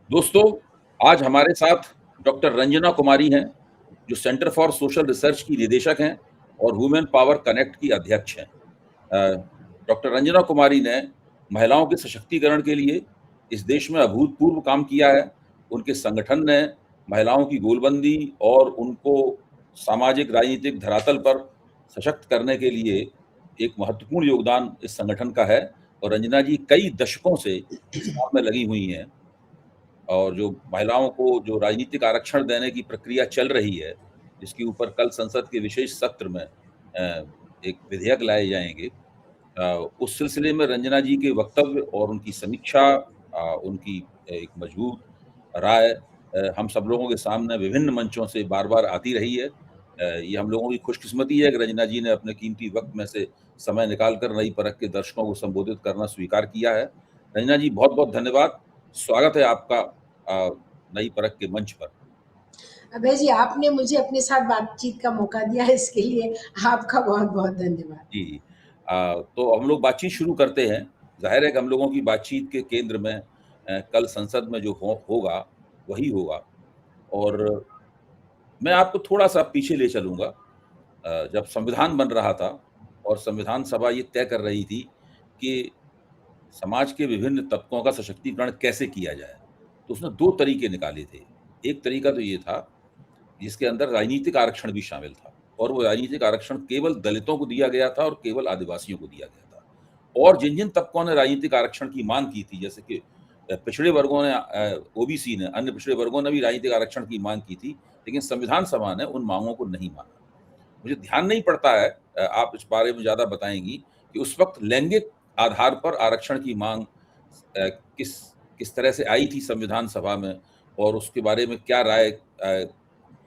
दोस्तों, आज हमारे साथ डॉक्टर रंजना कुमारी हैं, जो सेंटर फॉर सोशल रिसर्च की निदेशक हैं और वुमेन पावर कनेक्ट की अध्यक्ष हैं। डॉक्टर रंजना कुमारी ने महिलाओं के सशक्तिकरण के लिए इस देश में अभूतपूर्व काम किया है। उनके संगठन ने महिलाओं की गोलबंदी और उनको सामाजिक राजनीतिक धरातल पर सशक्त करने के लिए एक महत्वपूर्ण योगदान इस संगठन का है और रंजना जी कई दशकों से इस काम में लगी हुई हैं। और जो महिलाओं को जो राजनीतिक आरक्षण देने की प्रक्रिया चल रही है, जिसके ऊपर कल संसद के विशेष सत्र में एक विधेयक लाए जाएँगे। उस सिलसिले में रंजना जी के वक्तव्य और उनकी समीक्षा, उनकी एक मजबूत राय हम सब लोगों के सामने विभिन्न मंचों से बार-बार आती रही है। ये हम लोगों की खुशकिस्मती है कि रंजना जी ने अपने कीमती वक़्त में से समय निकाल कर नई परख के दर्शकों को संबोधित करना स्वीकार किया है। रंजना जी, बहुत-बहुत धन्यवाद। स्वागत है आपका नई परख के मंच पर। अभय जी, आपने मुझे अपने साथ बातचीत का मौका दिया है, इसके लिए आपका बहुत-बहुत धन्यवाद। जी। तो हम लोग बातचीत शुरू करते हैं। ज़ाहिर है कि हम लोगों की बातचीत के केंद्र में कल संसद में जो होगा, वही होगा। और मैं आपको थोड़ा-सा पीछे ले चलूँगा। जब संविधान बन रहा था और संविधान सभा ये तय कर रही थी कि समाज के विभिन्न तबकों का सशक्तिकरण कैसे किया जाए, तो उसने 2 तरीके निकाले थे। एक तरीका तो ये था, जिसके अंदर राजनीतिक आरक्षण भी शामिल था और वो राजनीतिक आरक्षण केवल दलितों को दिया गया था और केवल आदिवासियों को दिया गया था। और जिन-जिन तबकों ने राजनीतिक आरक्षण की माँग की थी, जैसे कि पिछड़े वर्गों ने, ओबीसी ने, अन्य पिछड़े वर्गों ने भी राजनीतिक आरक्षण की माँग की थी, लेकिन संविधान सभा ने उन माँगों को नहीं माना। मुझे ध्यान नहीं पड़ता है, आप इस बारे में ज़्यादा बताएँगी कि उस वक़्त लैंगिक आधार पर आरक्षण की माँग किस किस तरह से आई थी संविधान सभा में और उसके बारे में क्या राय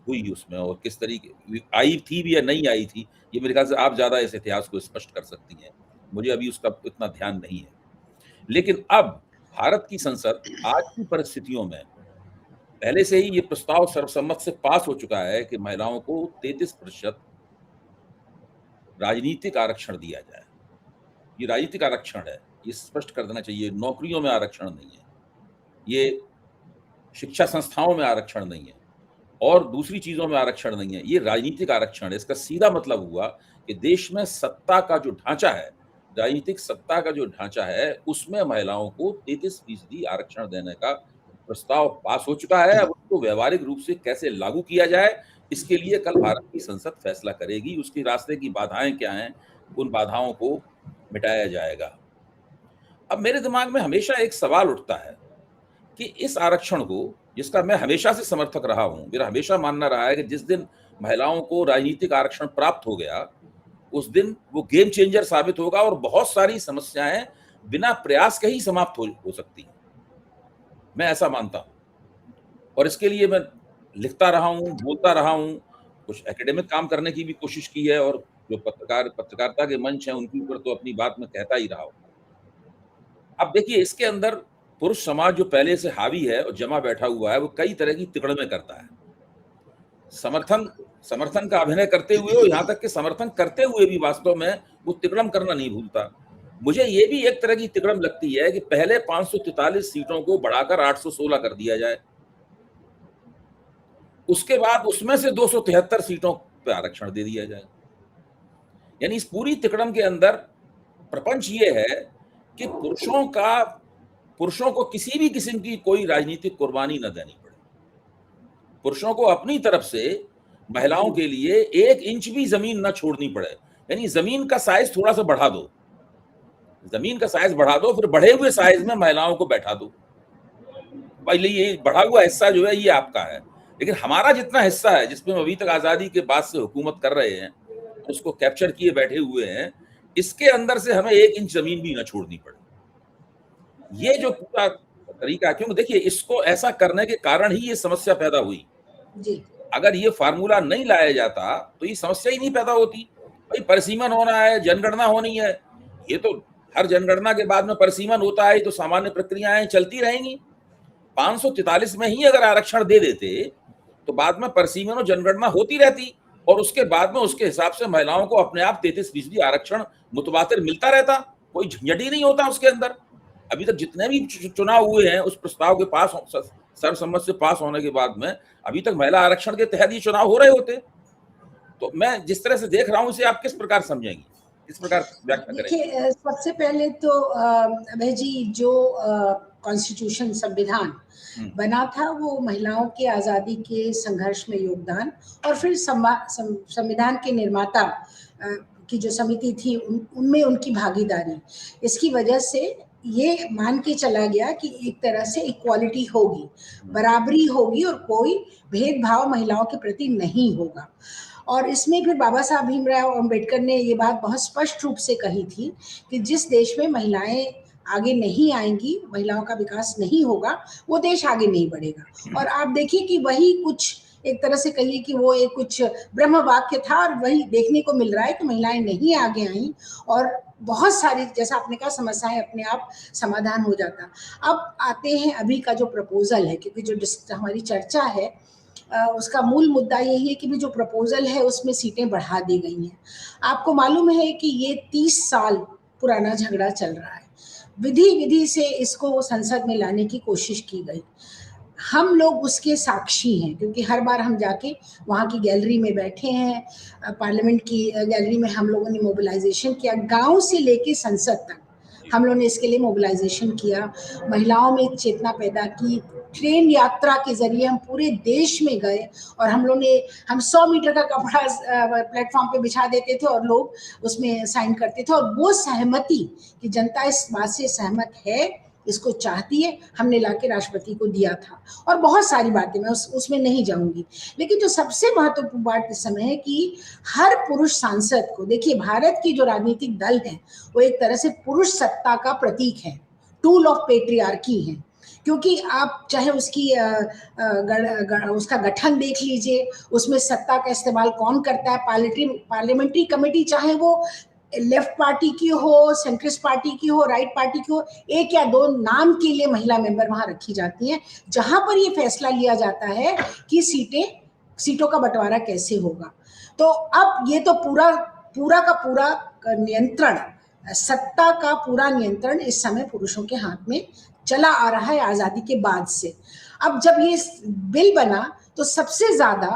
हुई उसमें और किस तरीके आई थी भी या नहीं आई थी, ये मेरे ख्याल से आप ज़्यादा इस इतिहास को स्पष्ट कर सकती हैं। मुझे अभी उसका इतना ध्यान नहीं है। लेकिन अब भारत की संसद आज की परिस्थितियों में पहले से ही ये प्रस्ताव सर्वसम्मत से पास हो चुका है कि महिलाओं को 33% राजनीतिक आरक्षण दिया जाए। ये राजनीतिक आरक्षण है, ये स्पष्ट कर देना चाहिए, नौकरियों में आरक्षण नहीं है। ये शिक्षा संस्थाओं में आरक्षण नहीं है और दूसरी चीज़ों में आरक्षण नहीं है, ये राजनीतिक आरक्षण है। इसका सीधा मतलब हुआ कि देश में सत्ता का जो ढाँचा है, राजनीतिक सत्ता का जो ढाँचा है, उसमें महिलाओं को 33% आरक्षण देने का प्रस्ताव पास हो चुका है। अब उसको व्यावहारिक रूप से कैसे लागू किया जाए, इसके लिए कल भारत की संसद फैसला करेगी। उसके रास्ते की बाधाएँ क्या हैं, उन बाधाओं को मिटाया जाएगा। अब मेरे दिमाग में हमेशा एक सवाल उठता है कि इस आरक्षण को, जिसका मैं हमेशा से समर्थक रहा हूँ, मेरा हमेशा मानना रहा है कि जिस दिन महिलाओं को राजनीतिक आरक्षण प्राप्त हो गया, उस दिन वो गेम चेंजर साबित होगा और बहुत सारी समस्याएँ बिना प्रयास के ही समाप्त हो सकती हैं। मैं ऐसा मानता हूँ और इसके लिए मैं लिखता रहा हूँ, बोलता रहा हूँ, कुछ एकेडमिक काम करने की भी कोशिश की है और जो पत्रकारिता के मंच हैं, उनके ऊपर तो अपनी बात मैं कहता ही रहा हूँ। अब देखिए, इसके अंदर पुरुष समाज जो पहले से हावी है और जमा बैठा हुआ है, वो कई तरह की तिकड़में करता है। समर्थन समर्थन का अभिनय करते हुए और यहाँ तक कि समर्थन करते हुए भी वास्तव में वो तिकड़म करना नहीं भूलता। मुझे ये भी एक तरह की तिकड़म लगती है कि पहले 543 सीटों को बढ़ाकर 816 कर दिया जाए। उसके बाद उसमें से 273 सीटों पे आरक्षण दे दिया जाए। यानी इस पूरी तिकड़म के अंदर प्रपंच ये है कि पुरुषों को किसी भी किस्म की कोई राजनीतिक कुर्बानी न देनी पड़े। पुरुषों को अपनी तरफ से महिलाओं के लिए 1 इंच भी ज़मीन ना छोड़नी पड़े। यानी ज़मीन का साइज़ थोड़ा-सा बढ़ा दो। ज़मीन का साइज़ बढ़ा दो, फिर बढ़े हुए साइज़ में महिलाओं को बैठा दो। पहले ये बढ़ा हुआ हिस्सा जो है ये आपका है। लेकिन हमारा जितना हिस्सा है, जिसमें हम अभी तक आज़ादी के बाद से हुकूमत कर रहे हैं, उसको कैप्चर किए बैठे हुए हैं, इसके अंदर से हमें 1 इंच ज़मीन भी ना छोड़नी पड़े। ये जो पूरा तरीका, क्योंकि देखिए, इसको ऐसा करने के कारण ही ये समस्या पैदा हुई। जी। अगर ये फार्मूला नहीं लाया जाता तो ये समस्या ही नहीं पैदा होती। भाई, परिसीमन होना है, जनगणना होनी है, ये तो हर जनगणना के बाद में परिसीमन होता है, तो सामान्य प्रक्रियाएं चलती रहेंगी। 543 में ही अगर आरक्षण दे देते तो बाद में परिसीमन और जनगणना होती रहती और उसके बाद में उसके हिसाब से महिलाओं को अपने आप 33% आरक्षण मुतवातिर मिलता रहता, कोई झंझट ही नहीं होता उसके अंदर। अभी तक जितने भी चुनाव हुए हैं, उस प्रस्ताव के पास सर्वसम्मत से पास होने के बाद में अभी तक महिला आरक्षण के तहत ये चुनाव हो रहे होते। तो मैं जिस तरह से देख रहा हूं, इसे आप किस प्रकार समझेंगी, किस प्रकार व्याख्या करेंगे? देखिए, सबसे पहले तो अभय जी, जो कॉन्स्टिट्यूशन संविधान बना था वो महिलाओं के आज़ादी के संघर्ष में योगदान, और फिर संविधान के निर्माता की जो समिति थी उनमें उनकी भागीदारी, इसकी वजह से ये मान के चला गया कि एक तरह से इक्वालिटी होगी, बराबरी होगी और कोई भेदभाव महिलाओं के प्रति नहीं होगा। और इसमें फिर बाबा साहब भीमराव अम्बेडकर ने ये बात बहुत स्पष्ट रूप से कही थी कि जिस देश में महिलाएं आगे नहीं आएंगी, महिलाओं का विकास नहीं होगा, वो देश आगे नहीं बढ़ेगा। और आप देखिए कि वही कुछ एक तरह से कहिए कि वो एक कुछ ब्रह्म वाक्य था, और वही देखने को मिल रहा है कि महिलाएं नहीं आगे आई और बहुत सारी, जैसा आपने कहा, समस्याएं अपने आप समाधान हो जाता। अब आते हैं अभी का जो प्रपोजल है, क्योंकि जो हमारी चर्चा है उसका मूल मुद्दा यही है कि भी जो प्रपोजल है उसमें सीटें बढ़ा दी गई हैं। आपको मालूम है कि ये 30 साल पुराना झगड़ा चल रहा है, विधि से इसको संसद में लाने की कोशिश की गई। हम लोग उसके साक्षी हैं, क्योंकि हर बार हम जाके वहाँ की गैलरी में बैठे हैं, पार्लियामेंट की गैलरी में हम लोगों ने मोबिलाइजेशन किया, गांव से लेके संसद तक हम लोगों ने इसके लिए मोबिलाइजेशन किया, महिलाओं में चेतना पैदा की। ट्रेन यात्रा के जरिए हम पूरे देश में गए और हम 100 मीटर का कपड़ा प्लेटफॉर्म पे बिछा देते थे और लोग उसमें साइन करते थे, और वो सहमति कि जनता इस बात से सहमत है, इसको चाहती है, हमने लाके राष्ट्रपति को दिया था। और बहुत सारी बातें, मैं उसमें नहीं जाऊंगी। लेकिन जो सबसे महत्वपूर्ण बात इस समय है कि हर पुरुष सांसद को, देखिए भारत की जो राजनीतिक दल है वो एक तरह से पुरुष सत्ता का प्रतीक है, टूल ऑफ पेट्रियार्की है। क्योंकि आप चाहे उसका गठन देख लीजिए, उसमें सत्ता का इस्तेमाल कौन करता है, पार्लियामेंट्री कमेटी चाहे वो लेफ्ट पार्टी की हो, सेंट्रिस्ट पार्टी की हो, राइट पार्टी की हो, एक या दो नाम के लिए महिला मेंबर वहां रखी जाती हैं, जहां पर ये फैसला लिया जाता है कि सीटों का बंटवारा कैसे होगा। तो अब ये तो पूरा का पूरा नियंत्रण, सत्ता का पूरा नियंत्रण इस समय पुरुषों के हाथ में चला आ रहा है आज़ादी के बाद से। अब जब ये बिल बना तो सबसे ज़्यादा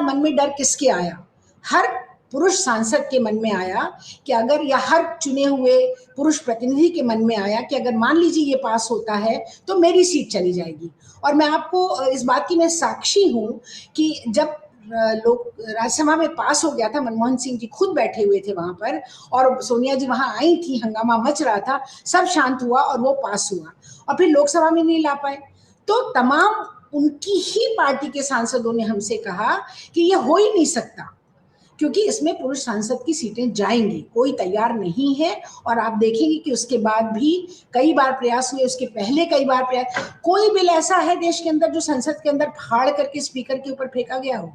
मन में डर किसके आया? हर पुरुष सांसद के मन में आया कि अगर, या हर चुने हुए पुरुष प्रतिनिधि के मन में आया कि अगर मान लीजिए ये पास होता है तो मेरी सीट चली जाएगी। और मैं आपको इस बात की मैं साक्षी हूँ कि जब लोग राज्यसभा में पास हो गया था, मनमोहन सिंह जी खुद बैठे हुए थे वहां पर और सोनिया जी वहां आई थी, हंगामा मच रहा था, सब शांत हुआ और वो पास हुआ, और फिर लोकसभा में नहीं ला पाए। तो तमाम उनकी ही पार्टी के सांसदों ने हमसे कहा कि ये हो ही नहीं सकता, क्योंकि इसमें पुरुष सांसद की सीटें जाएंगी, कोई तैयार नहीं है। और आप देखेंगे कि उसके बाद भी कई बार प्रयास हुए, उसके पहले कई बार प्रयास। कोई बिल ऐसा है देश के अंदर जो संसद के अंदर फाड़ करके स्पीकर के ऊपर फेंका गया हो?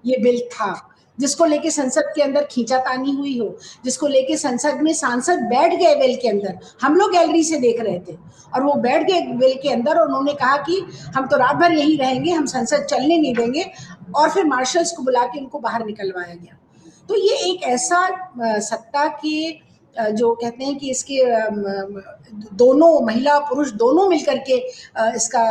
ये बिल था जिसको लेके संसद के अंदर खींचातानी हुई हो, जिसको लेके संसद में सांसद बैठ गए बिल के अंदर, हम लोग गैलरी से देख रहे थे, और वो बैठ गए बिल के अंदर और उन्होंने कहा कि हम तो रात भर यहीं रहेंगे, हम संसद चलने नहीं देंगे, और फिर मार्शल्स को बुला के उनको बाहर निकलवाया गया। तो ये एक ऐसा सत्ता के जो कहते हैं कि इसके दोनों, महिला पुरुष दोनों मिलकर के इसका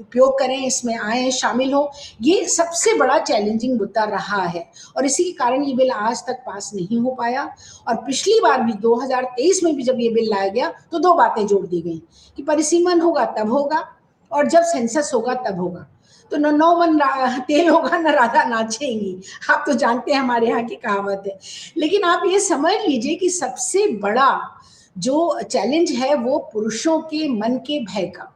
उपयोग करें, इसमें आए, शामिल हो, ये सबसे बड़ा चैलेंजिंग मुद्दा रहा है। और इसी के कारण ये बिल आज तक पास नहीं हो पाया। और पिछली बार भी 2023 में भी जब ये बिल लाया गया तो दो बातें जोड़ दी गई कि परिसीमन होगा तब होगा और जब सेंसस होगा तब होगा। तो न नौ मन तेल होगा न राधा नाचेंगी, आप तो जानते हैं हमारे यहाँ की कहावत है। लेकिन आप ये समझ लीजिए कि सबसे बड़ा जो चैलेंज है वो पुरुषों के मन के भय का,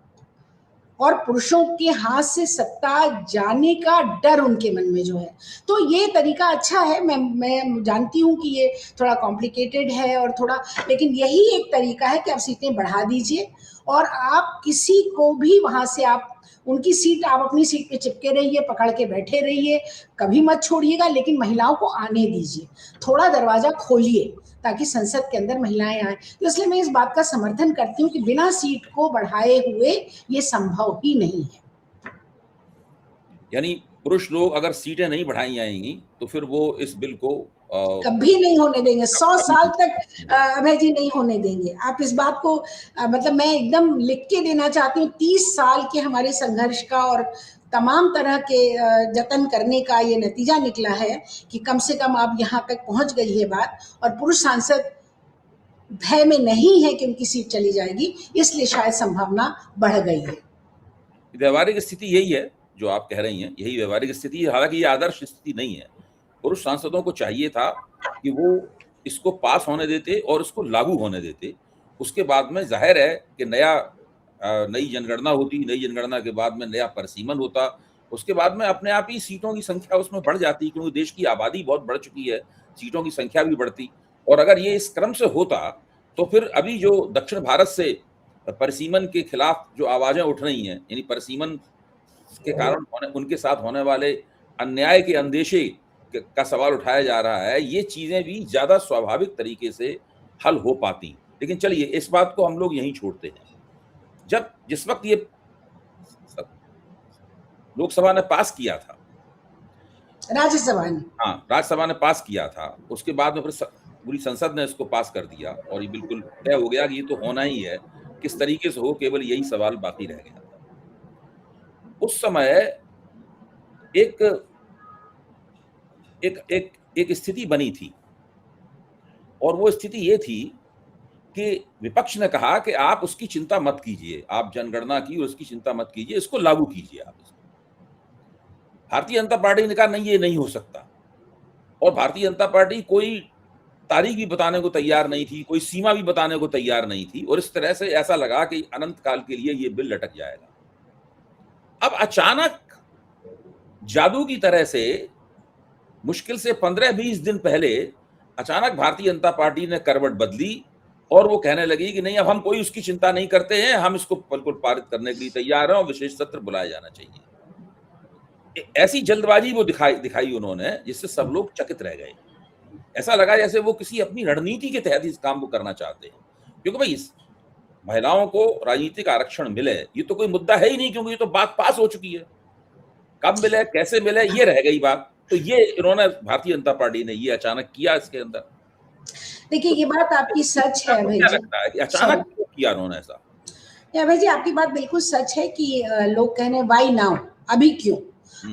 और पुरुषों के हाथ से सत्ता जाने का डर उनके मन में जो है। तो ये तरीका अच्छा है, मैं जानती हूँ कि ये थोड़ा कॉम्प्लिकेटेड है और थोड़ा, लेकिन यही एक तरीका है कि आप सीटें बढ़ा दीजिए और आप किसी को भी वहां से, आप उनकी सीट, आप अपनी सीट पे चिपके रहिए, पकड़ के बैठे रहिए, कभी मत छोड़िएगा, लेकिन महिलाओं को आने दीजिए, थोड़ा दरवाजा खोलिए ताकि संसद के अंदर महिलाएं आए। तो इसलिए मैं इस बात का समर्थन करती हूँ कि बिना सीट को बढ़ाए हुए ये संभव ही नहीं है। यानी पुरुष लोग अगर सीटें नहीं बढ़ाई जाएंगी तो फिर वो इस बिल को कभी नहीं होने देंगे, 100 साल तक अभय जी नहीं होने देंगे। आप इस बात को मतलब मैं एकदम लिख के देना चाहती हूँ। 30 साल के हमारे संघर्ष का और तमाम तरह के जतन करने का ये नतीजा निकला है कि कम से कम अब यहाँ तक पहुंच गई है बात, और पुरुष सांसद भय में नहीं है कि उनकी सीट चली जाएगी, इसलिए शायद संभावना बढ़ गई है। व्यवहारिक स्थिति यही है जो आप कह रही हैं, यही व्यवहारिक स्थिति है। हालांकि ये आदर्श स्थिति नहीं है। पुरुष सांसदों को चाहिए था कि वो इसको पास होने देते और इसको लागू होने देते। उसके बाद में जाहिर है कि नई जनगणना होती, नई जनगणना के बाद में नया परिसीमन होता, उसके बाद में अपने आप ही सीटों की संख्या उसमें बढ़ जाती, क्योंकि देश की आबादी बहुत बढ़ चुकी है, सीटों की संख्या भी बढ़ती। और अगर ये इस क्रम से होता तो फिर अभी जो दक्षिण भारत से परिसीमन के खिलाफ जो आवाजें उठ रही हैं, यानी परिसीमन के कारण उनके साथ होने वाले अन्याय के अंदेशे का सवाल उठाया जा रहा है, ये चीजें भी ज्यादा स्वाभाविक तरीके से हल हो पाती। लेकिन चलिए इस बात को हम लोग यहीं छोड़ते हैं। जिस वक्त ये लोकसभा ने पास किया था, राज्यसभा ने, हाँ राज्यसभा ने पास किया था, उसके बाद में फिर पूरी संसद ने इसको पास कर दिया और ये बिल्कुल तय हो गया कि ये तो होना ही है। किस तरीके से हो, केवल यही सवाल बाकी रह गया था। उस समय एक एक एक एक स्थिति बनी थी, और वो स्थिति ये थी कि विपक्ष ने कहा कि आप उसकी चिंता मत कीजिए, आप जनगणना की और उसकी चिंता मत कीजिए, इसको लागू कीजिए आप इसको। भारतीय जनता पार्टी ने कहा नहीं, ये नहीं हो सकता। और भारतीय जनता पार्टी कोई तारीख भी बताने को तैयार नहीं थी, कोई सीमा भी बताने को तैयार नहीं थी, और इस तरह से ऐसा लगा कि अनंत काल के लिए ये बिल लटक जाएगा। अब अचानक जादू की तरह से मुश्किल से 15-20 दिन पहले अचानक भारतीय जनता पार्टी ने करवट बदली और वो कहने लगी कि नहीं, अब हम कोई उसकी चिंता नहीं करते हैं, हम इसको बिल्कुल पारित करने के लिए तैयार हैं और विशेष सत्र बुलाया जाना चाहिए। ऐसी जल्दबाजी वो दिखाई उन्होंने, जिससे सब लोग चकित रह गए। ऐसा लगा जैसे वो किसी अपनी रणनीति के तहत इस काम को करना चाहते हैं, क्योंकि भाई महिलाओं को राजनीतिक आरक्षण मिले ये तो कोई मुद्दा है ही नहीं, क्योंकि ये तो बात पास हो चुकी है। कब मिले, कैसे मिले, ये रह गई बात। तो ये इन्होंने भारतीय जनता पार्टी ने ये अचानक किया इसके अंदर। देखिए ये बात आपकी सच है अभय जी, लगता है कि अचानक क्यों किया उन्होंने ऐसा? अभय जी आपकी बात बिल्कुल सच है कि लोग कहने व्हाई नाउ, अभी क्यों,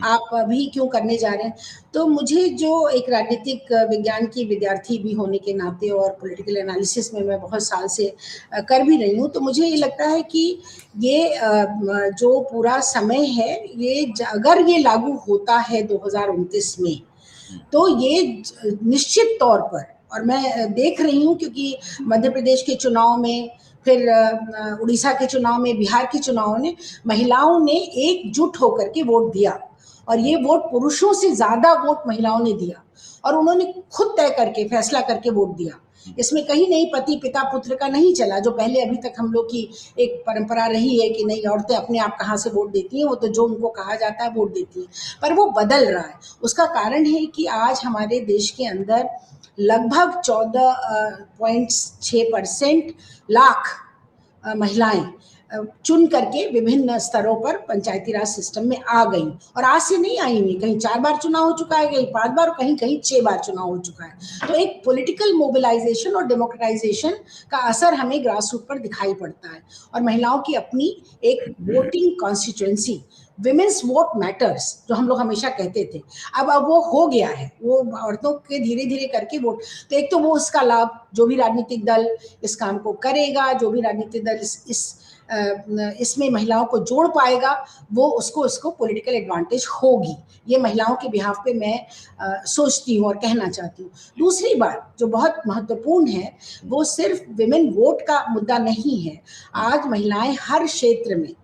आप अभी क्यों करने जा रहे हैं। तो मुझे जो एक राजनीतिक विज्ञान की विद्यार्थी भी होने के नाते और पॉलिटिकल एनालिसिस में मैं बहुत साल से कर भी रही हूँ, तो मुझे ये लगता है कि ये जो पूरा समय है, ये अगर ये लागू होता है 2029 में, तो ये निश्चित तौर पर, और मैं देख रही हूँ क्योंकि मध्य प्रदेश के चुनाव में, फिर उड़ीसा के चुनाव में, बिहार के चुनाव में महिलाओं ने एकजुट होकर के वोट दिया, और ये वोट पुरुषों से ज्यादा वोट महिलाओं ने दिया, और उन्होंने खुद तय करके फैसला करके वोट दिया। इसमें कहीं नहीं पति पिता पुत्र का नहीं चला, जो पहले अभी तक हम लोग की एक परंपरा रही है कि नहीं औरतें अपने आप कहाँ से वोट देती हैं, वो तो जो उनको कहा जाता है वोट देती हैं। पर वो बदल रहा है। उसका कारण है कि आज हमारे देश के अंदर लगभग 14.6% लाख महिलाएं चुन करके विभिन्न स्तरों पर पंचायती राज सिस्टम में आ गई, और आज से नहीं आई हुई, कहीं 4 बार चुनाव हो चुका है, कहीं 5 बार, कहीं कहीं 6 बार चुनाव हो चुका है। तो एक पॉलिटिकल मोबिलाइजेशन और डेमोक्रेटाइजेशन का असर हमें ग्रास रूट पर दिखाई पड़ता है, और महिलाओं की अपनी एक voting constituency, women's vote matters, जो हम लोग हमेशा कहते थे, अब वो हो गया है। वो औरतों के धीरे धीरे करके वोट, तो एक तो वो उसका लाभ, जो भी राजनीतिक दल इस काम को करेगा, जो भी राजनीतिक दल इसमें महिलाओं को जोड़ पाएगा, वो उसको पॉलिटिकल एडवांटेज होगी। ये महिलाओं के बिहाफ पे मैं सोचती हूँ और कहना चाहती हूँ। दूसरी बात जो बहुत महत्वपूर्ण है, वो सिर्फ विमेन वोट का मुद्दा नहीं है। आज महिलाएं हर क्षेत्र में,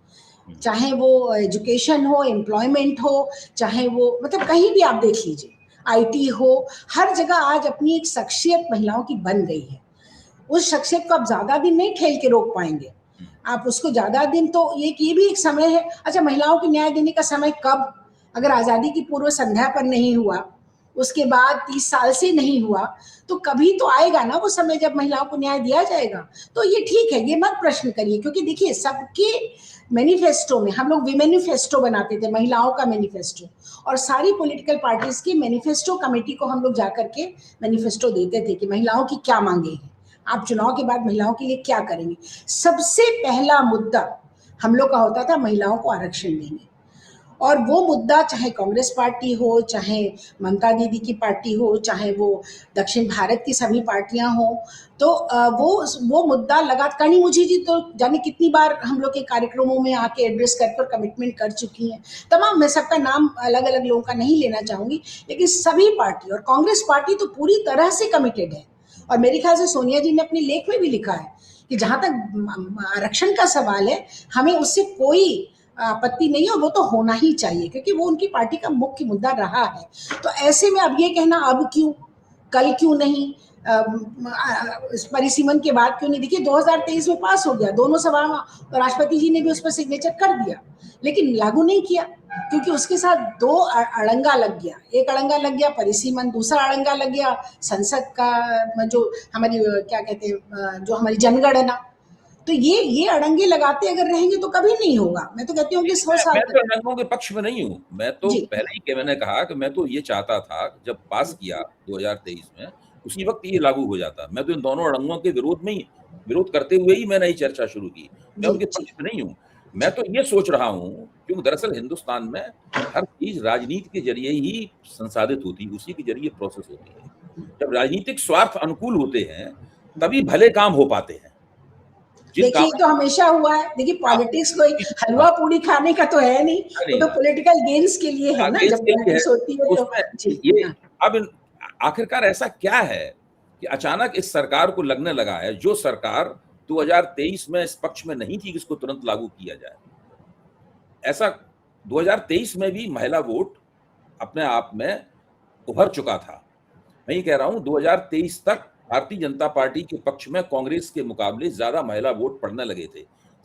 चाहे वो एजुकेशन हो, एम्प्लॉयमेंट हो, चाहे वो मतलब कहीं भी आप देख लीजिए, IT हो, हर जगह आज अपनी एक शख्सियत महिलाओं की बन गई है। उस शख्सियत को आप ज्यादा दिन नहीं ठेल के रोक पाएंगे, आप उसको ज्यादा दिन, तो ये भी एक समय है। अच्छा, महिलाओं को न्याय देने का समय कब? अगर आजादी की पूर्व संध्या पर नहीं हुआ उसके बाद 30 साल से नहीं हुआ, तो कभी तो आएगा ना वो समय जब महिलाओं को न्याय दिया जाएगा। तो ये ठीक है, ये मत प्रश्न करिए, क्योंकि देखिए सबके मैनिफेस्टो में हम लोग मैनिफेस्टो बनाते थे, महिलाओं का मैनिफेस्टो, और सारी पॉलिटिकल पार्टीज की मैनिफेस्टो कमेटी को हम लोग जाकर के मैनिफेस्टो देते थे कि महिलाओं की क्या मांगे हैं, आप चुनाव के बाद महिलाओं के लिए क्या करेंगे। सबसे पहला मुद्दा हम लोग का होता था महिलाओं को आरक्षण देंगे, और वो मुद्दा चाहे कांग्रेस पार्टी हो, चाहे ममता दीदी की पार्टी हो, चाहे वो दक्षिण भारत की सभी पार्टियां हो, तो वो मुद्दा लगातार करणी मुझी जी तो जाने कितनी बार हम लोग के कार्यक्रमों में आके एड्रेस कर कमिटमेंट कर चुकी हैं। तमाम, मैं सबका नाम अलग अलग लोगों का नहीं लेना चाहूंगी, लेकिन सभी पार्टी और कांग्रेस पार्टी तो पूरी तरह से कमिटेड है। और मेरे ख्याल से सोनिया जी ने अपने लेख में भी लिखा है कि जहां तक आरक्षण का सवाल है, हमें उससे कोई आपत्ति नहीं है, वो तो होना ही चाहिए, क्योंकि वो उनकी पार्टी का मुख्य मुद्दा रहा है। तो ऐसे में अब ये कहना अब क्यों, कल क्यों नहीं, परिसीमन के बाद क्यों नहीं, देखिए 2023 में पास हो गया, दोनों सभा में राष्ट्रपति जी ने भी उस पर सिग्नेचर कर दिया, लेकिन लागू नहीं किया, क्योंकि उसके साथ दो अड़ंगा लग गया। एक अड़ंगा लग गया परिसीमन, दूसरा अड़ंगा लग गया संसद का जो हमारी क्या कहते हैं, जो हमारी जनगणना। तो ये अड़ंगे लगाते अगर रहेंगे तो कभी नहीं होगा। मैं तो कहती हूँ कि 100 साल मैं तो अड़ंगों के पक्ष में नहीं हूँ। मैं तो जी पहले ही के मैंने कहा कि मैं तो ये चाहता था, जब पास किया 2023 में, उसी वक्त ये लागू हो जाता। मैं तो इन दोनों अड़ंगों के विरोध करते हुए ही मैंने ये चर्चा शुरू की। मैं जी उनके जी पक्ष में नहीं हूँ। मैं तो ये सोच रहा हूँ, क्योंकि दरअसल हिंदुस्तान में हर चीज राजनीति के जरिए ही संसाधित होती है, उसी के जरिए प्रोसेस होती है। जब राजनीतिक स्वार्थ अनुकूल होते हैं, तभी भले काम हो पाते हैं। जिन देखिए, कामों तो हमेशा हुआ है। देखिए पॉलिटिक्स कोई हलवा पूरी खाने का तो है नहीं, वो तो पॉलिटिकल गेम्स के लिए है ना, आगे जब इसके लिए है, पॉलिटिक्स होती है तो उसमें जी ये हाँ। अब आखिरकार ऐसा क्या है कि अचानक इस सरकार को लगने लगा है, जो सरकार 2023 में इस पक्ष में नहीं थी कि इसको तुरंत लागू किया जाए। ऐसा 2023 में भी महिला वोट अपने आप में उभर चुका था। मैं ये कह रहा हूं 2023 तक भारतीय जनता पार्टी के पक्ष में कांग्रेस के मुकाबले ज्यादा महिला वोट पड़ने लगे थे।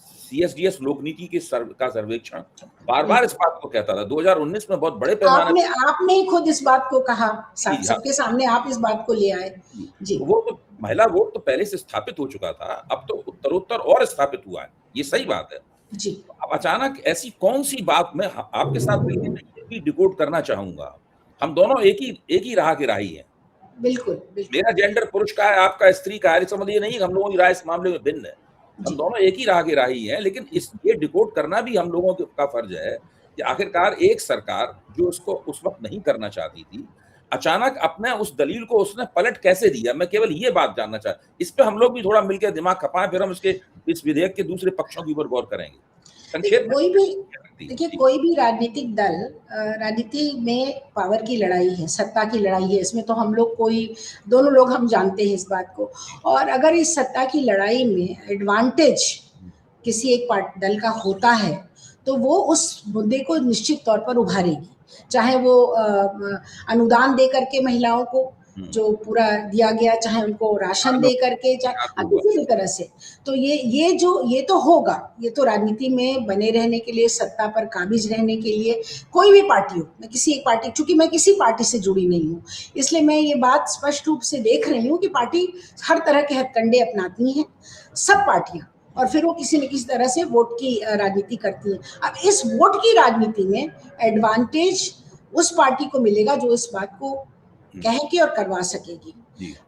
सीएसडीएस लोकनीति के का सर्वेक्षण बार-बार इस बात को कहता था। 2019 में बहुत बड़े पैमाने आपने ही खुद इस बात को कहा, जी, हाँ। सबके सामने आप इस बात को ले आए। जी तो वो तो महिला वोट तो पहले से स्थापित हो चुका था, अब तो उत्तरोत्तर और स्थापित हुआ है, ये सही बात है। जी अब अचानक ऐसी कौन-सी बात मैं आपके साथ बिल्कुल ये भी डिकोड करना चाहूँगा। हम दोनों एक ही राह के राही हैं। बिल्कुल बिल्कुल। मेरा जेंडर पुरुष का है, आपका स्त्री का है, इसका मतलब ये नहीं है हम लोगों की राय इस मामले में भिन्न है। हम जी दोनों एक ही राह के राही हैं, लेकिन ये डिकोड करना भी हम लोगों का फर्ज है कि आखिरकार एक सरकार जो उसको उस वक्त नहीं करना चाहती थी, अचानक अपने उस दलील को उसने पलट कैसे दिया? मैं केवल ये बात जानना इस पे हम लोग भी थोड़ा मिलकर दिमाग खपाएं, फिर हम इस विधेयक के दूसरे पक्षों के ऊपर गौर करेंगे। देखिए संक्षेप में कोई भी क्या लगती है? देखिए जी, कोई भी राजनीतिक दल, राजनीति में पावर की लड़ाई है, सत्ता की लड़ाई है, इसमें तो हम लोग कोई दोनों लोग हम जानते हैं इस बात को। और अगर इस सत्ता की लड़ाई में एडवांटेज किसी एक दल का होता है, तो वो उस मुद्दे को निश्चित तौर पर उभारेगी, चाहे वो अनुदान दे करके महिलाओं को जो पूरा दिया गया, चाहे उनको राशन दे करके, चाहे किसी भी तरह से। तो ये तो होगा, ये तो राजनीति में बने रहने के लिए, सत्ता पर काबिज रहने के लिए कोई भी पार्टी हो, मैं किसी एक पार्टी, चूंकि मैं किसी पार्टी से जुड़ी नहीं हूँ, इसलिए मैं ये बात स्पष्ट रूप से देख रही हूँ कि पार्टी हर तरह के हथकंडे अपनाती हैं, सब पार्टियां, और फिर वो किसी न किसी तरह से वोट की राजनीति करती हैं। अब इस वोट की राजनीति में एडवांटेज उस पार्टी को मिलेगा जो इस बात को कह के और करवा सकेगी,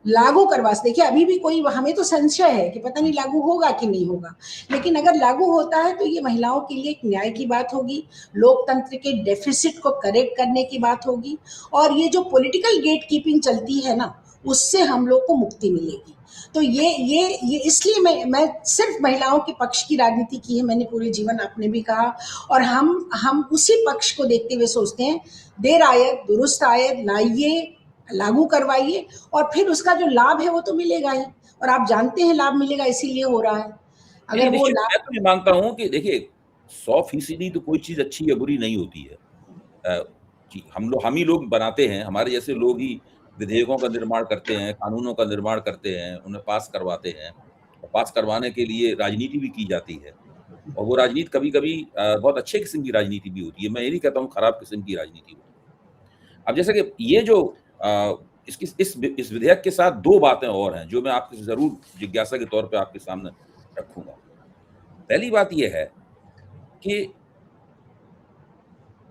लागू करवा। देखिए अभी भी कोई, हमें तो संशय है कि पता नहीं लागू होगा कि नहीं होगा, लेकिन अगर लागू होता है तो ये महिलाओं के लिए एक न्याय की बात होगी, लोकतंत्र के डेफिसिट को करेक्ट करने की बात होगी, और ये जो पॉलिटिकल गेट कीपिंग चलती है ना, उससे हम लोग को मुक्ति मिलेगी। तो ये इसलिए मैं सिर्फ महिलाओं के पक्ष की राजनीति की है, मैंने पूरे जीवन, आपने भी कहा, और हम उसी पक्ष को देखते हुए सोचते हैं, देर आयत दुरुस्त आयत लाइए, लागू करवाइए, और फिर उसका जो लाभ है वो तो मिलेगा ही, और आप जानते हैं लाभ मिलेगा, इसीलिए हो रहा है। अगर वो निश्चित, लाभ, मैं तो ये मानता हूँ कि देखिए 100% तो कोई चीज अच्छी या बुरी नहीं होती है। कि हम ही लोग बनाते हैं, हमारे जैसे लोग ही विधेयकों का निर्माण करते हैं, कानूनों का निर्माण करते हैं, उन्हें पास करवाते हैं, और पास करवाने के लिए राजनीति भी की जाती है, और वो राजनीति कभी-कभी बहुत अच्छे किस्म की राजनीति भी होती है। मैं ये नहीं कहता हूँ खराब किस्म की राजनीति होती है। अब जैसे कि ये जो इसकी इस विधेयक के साथ 2 बातें और हैं जो मैं आपसे ज़रूर जिज्ञासा के तौर पे आपके सामने रखूँगा। पहली बात ये है कि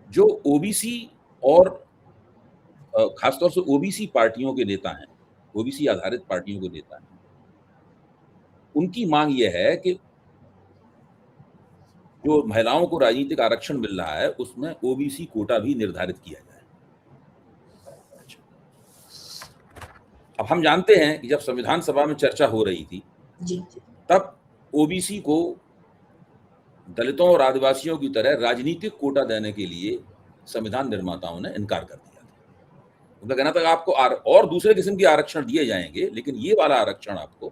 जो ओबीसी और ख़ासतौर से ओबीसी पार्टियों के नेता हैं, ओबीसी आधारित पार्टियों के नेता हैं, उनकी माँग ये है कि जो महिलाओं को राजनीतिक आरक्षण मिल रहा है, उसमें ओबीसी कोटा भी निर्धारित किया जाए। अब हम जानते हैं कि जब संविधान सभा में चर्चा हो रही थी, जी, तब ओबीसी को दलितों और आदिवासियों की तरह राजनीतिक कोटा देने के लिए संविधान निर्माताओं ने इनकार कर दिया था। उनका कहना था कि आपको और दूसरे किस्म के आरक्षण दिए जाएंगे, लेकिन ये वाला आरक्षण आपको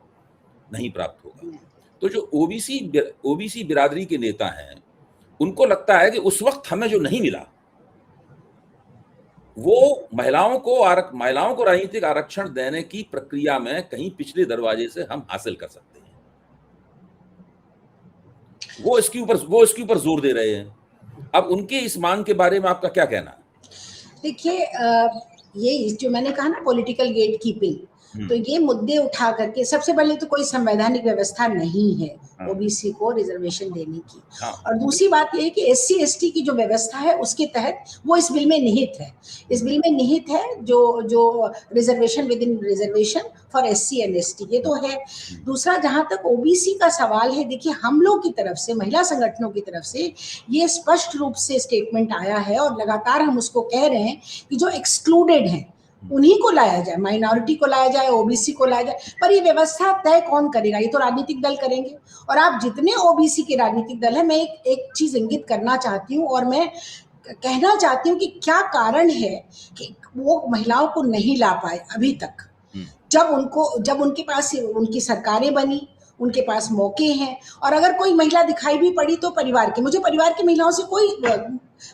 नहीं प्राप्त होगा। तो जो ओबीसी बिरादरी के नेता हैं, उनको लगता है कि उस वक्त हमें जो नहीं मिला, वो महिलाओं को राजनीतिक आरक्षण देने की प्रक्रिया में कहीं पिछले दरवाजे से हम हासिल कर सकते हैं। वो इसके ऊपर जोर दे रहे हैं। अब उनके इस मांग के बारे में आपका क्या कहना है? देखिए, ये जो मैंने कहा ना पॉलिटिकल गेट कीपिंग, तो ये मुद्दे उठा करके सबसे पहले तो कोई संवैधानिक व्यवस्था नहीं है ओबीसी को रिजर्वेशन देने की, और दूसरी बात ये है कि एससी एसटी की जो व्यवस्था है उसके तहत वो इस बिल में निहित है। इस बिल में निहित है जो reservation with in reservation for SC and ST, ये तो है। दूसरा, जहां तक ओबीसी का सवाल है, देखिए हम लोग की तरफ से, महिला संगठनों की तरफ से ये स्पष्ट रूप से स्टेटमेंट आया है और लगातार हम उसको कह रहे हैं कि जो एक्सक्लूडेड हैं उन्हीं को लाया जाए, माइनॉरिटी को लाया जाए, ओबीसी को लाया जाए, पर ये व्यवस्था तय कौन करेगा? ये तो राजनीतिक दल करेंगे। और आप जितने ओबीसी के राजनीतिक दल है, मैं एक चीज इंगित करना चाहती हूँ और मैं कहना चाहती हूँ कि क्या कारण है कि वो महिलाओं को नहीं ला पाए अभी तक, जब उनके पास उनकी सरकारें बनी, उनके पास मौके हैं, और अगर कोई महिला दिखाई भी पड़ी तो परिवार की महिलाओं से कोई,